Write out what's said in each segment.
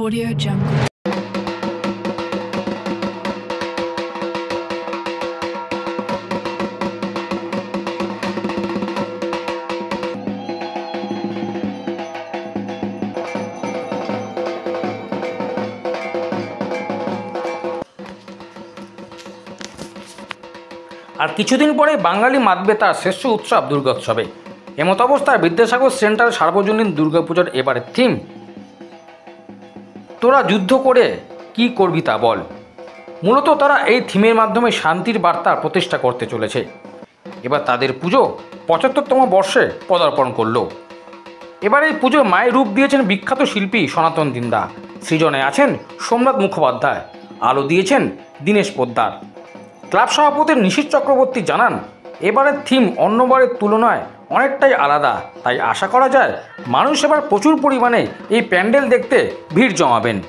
Audio Jungle. আর কিছুদিন পরে বাঙালি মাতবে তার শ্রেষ্ঠ উৎসব দুর্গোৎসবে। এমত অবস্থায় বিদ্যাসাগর সেন্টার সার্বজনীন দুর্গাপুজোর এবারের থিম তোরা যুদ্ধ করে কি করবি তা বল। মূলত তারা এই থিমের মাধ্যমে শান্তির বার্তা প্রতিষ্ঠা করতে চলেছে। এবার তাদের পুজো ৭৫তম বর্ষে পদার্পণ করল। এবার এই পুজো মায়ের রূপ দিয়েছেন বিখ্যাত শিল্পী সনাতন দিন্দা, সৃজনে আছেন সোমনাথ মুখোপাধ্যায়, আলো দিয়েছেন দীনেশ পোদ্দার। ক্লাব সভাপতি নিশীথ চক্রবর্তী জানান, এবারের থিম অন্যবারের তুলনায় অনেকটাই আলাদা, তাই আশা করা যায় মানুষ এবার প্রচুর পরিমাণে এই প্যান্ডেল দেখতে ভিড় জমাবেন।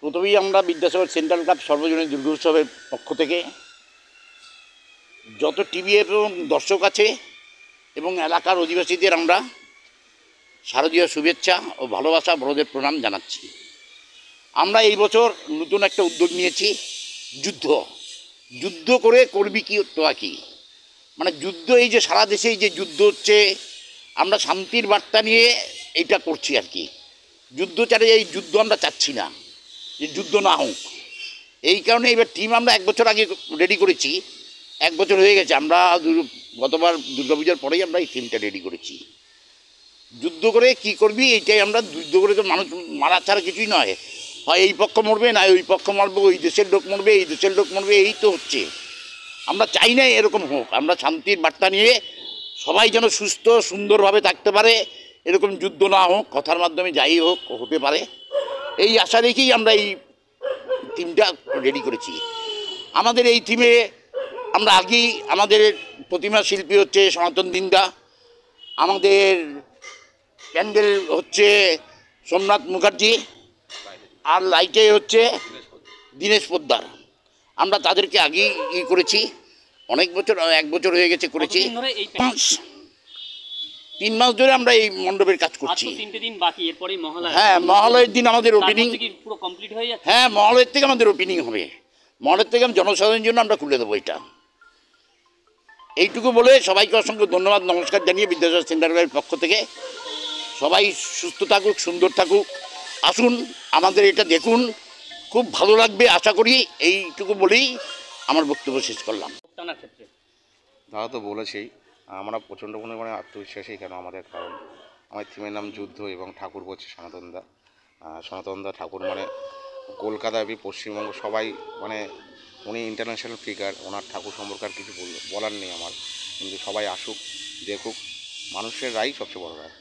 প্রথমেই আমরা বিদ্যাসাগর সেন্ট্রাল ক্লাব সর্বজনীন দুর্গোৎসবের পক্ষ থেকে যত টিভি এবং দর্শক আছে এবং এলাকার অধিবাসীদের আমরা শারদীয় শুভেচ্ছা ও ভালোবাসা, বড়দের প্রণাম জানাচ্ছি। আমরা এই বছর নতুন একটা উদ্যোগ নিয়েছি, যুদ্ধ করে করবি কি তোয়া কি, মানে যুদ্ধ, এই যে সারা দেশে এই যে যুদ্ধ হচ্ছে, আমরা শান্তির বার্তা নিয়ে এইটা করছি আর কি। যুদ্ধ চারে এই যুদ্ধ আমরা চাচ্ছি না, যে যুদ্ধ না হোক। এই কারণে এবার টিম আমরা 1 বছর আগে রেডি করেছি, 1 বছর হয়ে গেছে। আমরা গতবার দুর্গাপূজার পরেই আমরা এই থিমটা রেডি করেছি। যুদ্ধ করে কি করবি, এইটাই আমরা। যুদ্ধ করে তো মানুষ মারা ছাড়া কিছুই নয়, হয় এই পক্ষ মরবে, না ওই পক্ষ মরবে, ওই দেশের লোক মরবে, এই দেশের লোক মরবে, এই তো হচ্ছে। আমরা চাই না এরকম হোক। আমরা শান্তির বার্তা নিয়ে সবাই যেন সুস্থ সুন্দরভাবে থাকতে পারে, এরকম যুদ্ধ না হোক, কথার মাধ্যমে যাই হোক হতে পারে, এই আশা রেখেই আমরা এই থিমটা রেডি করেছি। আমাদের এই থিমে আমরা আগেই, আমাদের প্রতিমা শিল্পী হচ্ছে সনাতন দিন্দা, আমাদের প্যান্ডেল হচ্ছে সোমনাথ মুখার্জি, আর লাইটে হচ্ছে দীনেশ পোদ্দার। আমরা তাদেরকে আগেই করেছি, অনেক বছর, 1 বছর হয়ে গেছে করেছি। 3 মাস ধরে আমরা এই মণ্ডপের কাজ করছি। হ্যাঁ, মহালয়ের দিন আমাদের ওপেনিং পুরো কমপ্লিট হয়ে যাচ্ছে। হ্যাঁ, মহালয়ের থেকে আমাদের ওপেনিং হবে। মহালয়ের থেকে জনসাধারণের জন্য আমরা খুলে দেবো এটা। এইটুকু বলে সবাইকে অসংখ্য ধন্যবাদ, নমস্কার জানিয়ে বিদ্যাসাগর সেন্টারের পক্ষ থেকে সবাই সুস্থ থাকুক, সুন্দর থাকুক, আসুন আমাদের এটা দেখুন, খুব ভালো লাগবে আশা করি। এইটুকু বলেই আমার বক্তব্য শেষ করলাম। দাদা তো বলেছেই, আমরা প্রচণ্ড পরিমাণে আত্মবিশ্বাসী কেন আমাদের, কারণ আমার থিমের নাম যুদ্ধ এবং ঠাকুর বলছে সনাতনদা। সনাতনদা ঠাকুর মানে কলকাতা এবং পশ্চিমবঙ্গ সবাই, মানে উনি ইন্টারন্যাশনাল ফিগার, ওনার ঠাকুর সম্পর্কে আর কিছু বলার নেই আমার। কিন্তু সবাই আসুক, দেখুক, মানুষের রায় সবচেয়ে বড় রায়।